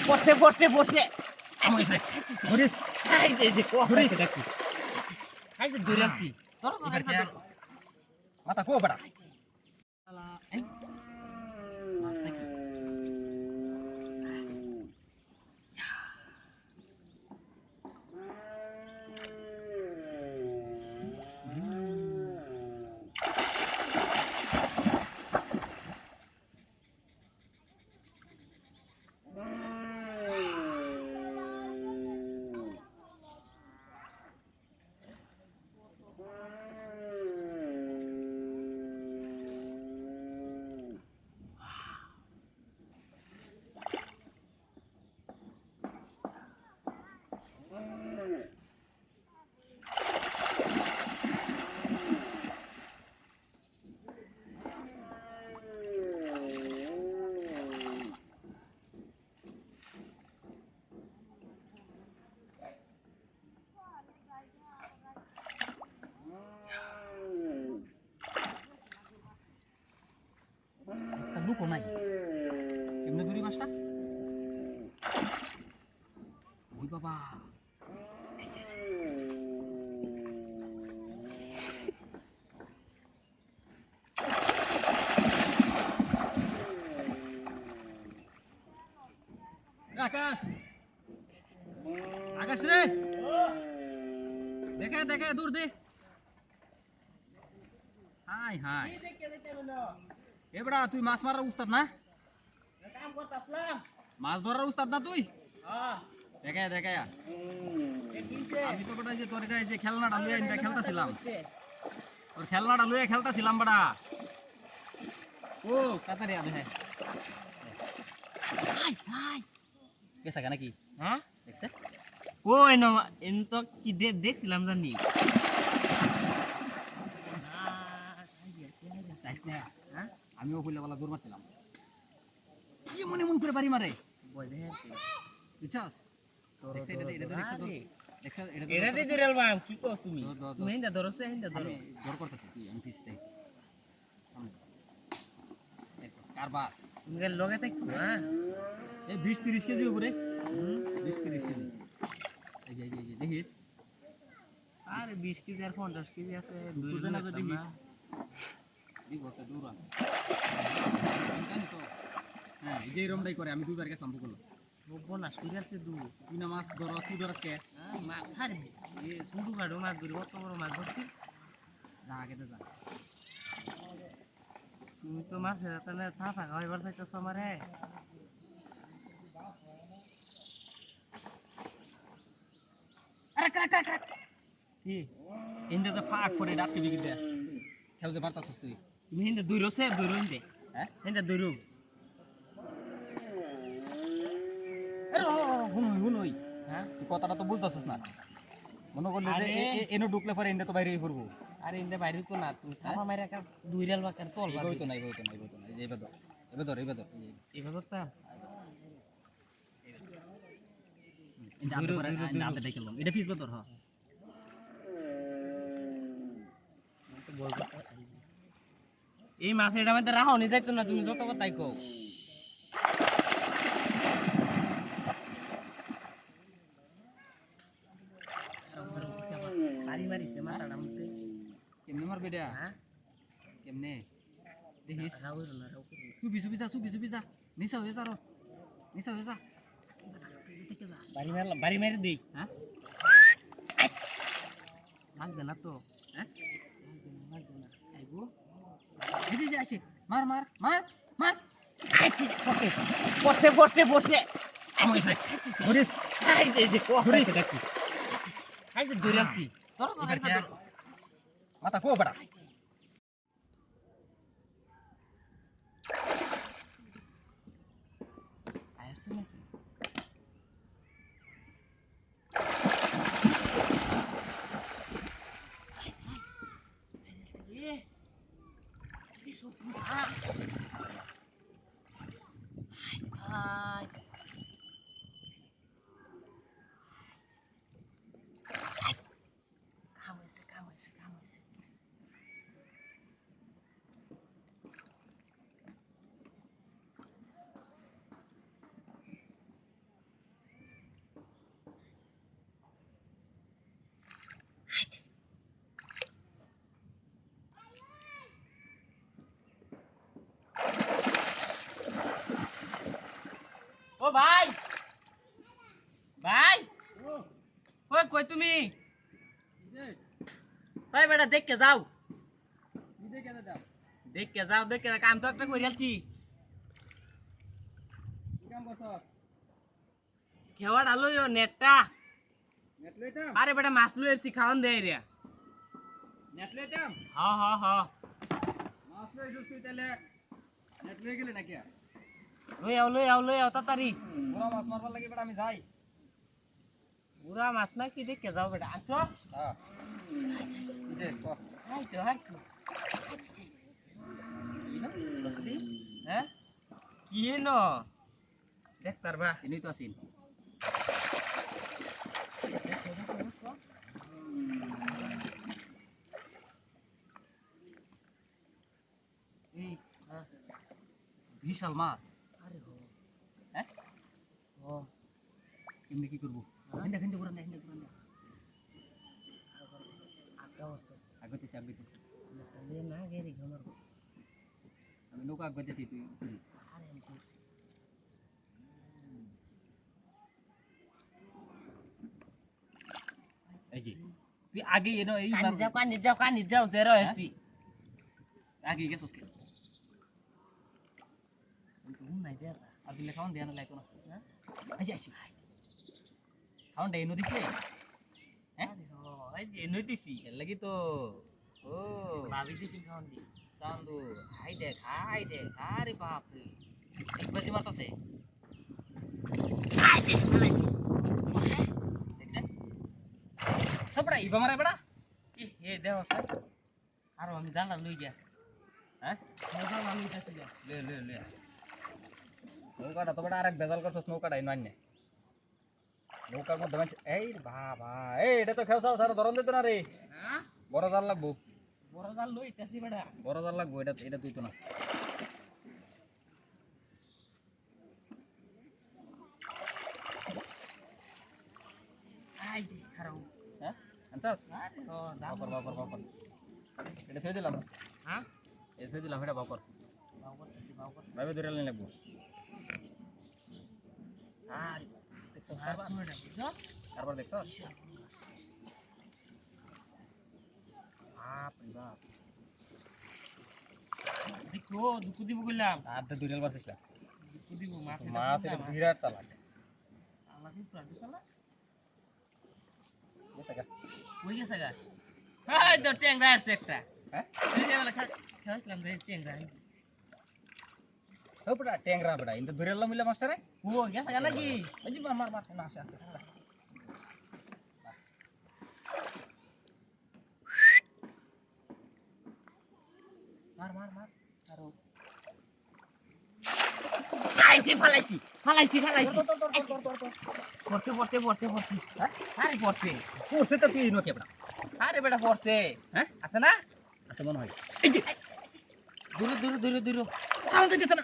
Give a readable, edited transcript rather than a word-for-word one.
পড়ছে পড়ছে পড়ছে ধরিস এই যে ধরিস এই যে ধরে আছি তোর মাথা কো বড়া এই মাছ নাকি লুকো নাই কেমনে দূরি মাছটা ওই বাবা আকাশ আকাশ রে দেখে দেখে দূর দে হাই হাই এবড়া তুই মাছ মারার উস্তাদ না কাম করতাছলাম মাছ ধরার উস্তাদ না তুই হ্যাঁ দেখে দেখে আমি তো বড়া যে তোর এটা যে খেলনাটা লইয়া ইন্দা খেলতাছিলাম তোর খেলনাটা লইয়া খেলতাছিলাম বড়া ও কাতারে আবে হ্যাঁ হাই হাই কেসা কেন কি হ্যাঁ দেখছে ও এন তো কি দেখছিলাম জানি হ্যাঁ আমিও কইলাবেলা দৌড় মারছিলাম কি মনে মন করে বাড়ি মারে বুঝছস এটাতে ধরলাম কি কও তুমি তুমি হিন্দা ধরছ হিন্দা ধরো দৌড় করতেছিস তুই আমি পিছতে কারবার তুমি লগে থাকো হ্যাঁ এই 20-30 কেজি উপরে 20-30 কেজি এই যে দেখিস আরে 20 কেজি আর 50 কেজি আছে দুই দুটো না না দেখিস দিগটা দৌড়া জানি তো হ্যাঁ এই যে রমদাই করে আমি দুইবার গেছিলাম বকল বলবো না সুইরাছে দু তুই না মাছ ধর তুই ধরস কে মাছ আরে এ সুন্দু গাড়ো মাছ ধরি কত বড় মাছ ধরছি যা আগে যা তুমি তো মাছের তাহলে থাকা খাওয়াইবার চাইতেছ আমারে আরে কাট কি ইন্দা যে ফাক করে ডাকতে বিগি দে খেল যে মারতাছস তুই তুমি হিন্দা দূরছে দূর হিন্দে হ্যাঁ হিন্দা দূর আরে হুনই হ্যাঁ তুই কথাটা তো বুঝতাছস না মনে করলে যে আরে। এনো ঢুকলে পরে ইন্দা তো বাইরেই পড়বো আরে ইন্দা বাইরে তো না তুমি থাপা মাইরা কার দুই রেল বাকার তল বই তো নাই এই যে এবে ধর এভাবে তো ইন্দা আতে করে আতে ডাইকেলম এটা পিছবে তোর হ্যাঁ এই মাছ এটা মধ্যে রাখো নি যাইতো না তুমি যত কথাই কও মারি মারিছে মাথাটা মধ্যে কেমনে মারবে এটা হ্যাঁ কেমনে দেখিস রাও না রাও সুবি যা নিসা হয়ে যা বাড়ি মারি দেই হ্যাঁ লাগবে না তো হ্যাঁ লাগবে না আইবো এই যে আছে মার পড়ছে পড়ছে পড়ছে ধরিস এই যে ধরিস দেখি এই যে ধরে আছি তোর মাথা কো বড়া আইছে নাকি ভাই ভাই ওই কই তুমি ওই বেটা দেখকে যাও দেখকে কাম তো একটা করে আলছি খেওয়া ডালো নেটটা আরে বেটা মাছ লুই এসছি খাওয়ান দেয় রে হ লই আও তাড়াতাড়ি আমি যাই পুরা মাছ না কি দেখে যাও বেটা আনছো হাইতো হ্যাঁ কি ন দেখ পারবা এনেই তো আছিল এই বিশাল মাছ আরে হো হ্যাঁ ও কেমনি কি করবো হিন্দা হিন্দা ঘুরান হিন্দা আকা বসে আগতেছি লে না গেরি ঘমর আমি নৌকা আগতেছি তুই ঘুরি আরে আমি করছি এই যে তুই আগে এনো এই কানি যাও জেরো এসি আগে গেছস কে তুমি নাই দেয়া আর দিলে খাওন দেয়া না লাইকো না হ্যাঁ এই যে আসি খাওন দেই নদী কে হ্যাঁ আরে হো এই যে নইতিছি এর লাগি তো ও ভাবি দিছি খাওন দি চান্দু হাই দেখ আরে বাপ রে এক বাজি মারতাছে আই দে ফলাইছি দেখছ সবড়া ইবা মারে বড়া কি এ দেও স্যার আর আমি জানা লই গিয়া হ্যাঁ মজা আমি কাছে যা লে নৌকাটা তো বড় আরেক বেজাল করছস নৌকাটা ইন মাননে নৌকার মধ্যে মানে এই বাবা এই এটা তো খেওসাও সারা ধরন দিত না রে হ্যাঁ বড় জাল লাগবো বড় জাল লইতাছি বেটা বড় জাল লাগবো এটা তুই তো না আই যে খারাপ হ্যাঁ আনসাস আরে ও দাম বাপর এটা থই দিলাম হ্যাঁ এই থই দিলাম এটা বাপর বাউ করতেছি ভাবে ধরে লাইন লাগবো আরে দেখছস আর সুড়া বুঝছো তারপর দেখছস বাপ রে বাপ দেখো দুকু দিব কইলাম আর তো দুইরাল বাসিস না দুকু দিব মাছ এটা বিরাট চালাক আল্লাহ কি প্রাণী চালা এই টাকা কই গেছে গা হাই তো ট্যাংরা আছে একটা হ্যাঁ এই যে বলে খাইছিলাম রে ট্যাংরা ও বড়া ট্যাংরা বড়া ইনতে ধরেলাম মিলা মাস্টারে ও গেছে গা নাকি ওই যে মার না আছে মার আরো আইছে ফালাইছি পড়তে হ্যাঁ আরে পড়তে কোসে তো তুই নকে বড়া আরে বেটা পড়ছে হ্যাঁ আছে না আচ্ছা মনে হয় দূর আমাদের দিছে না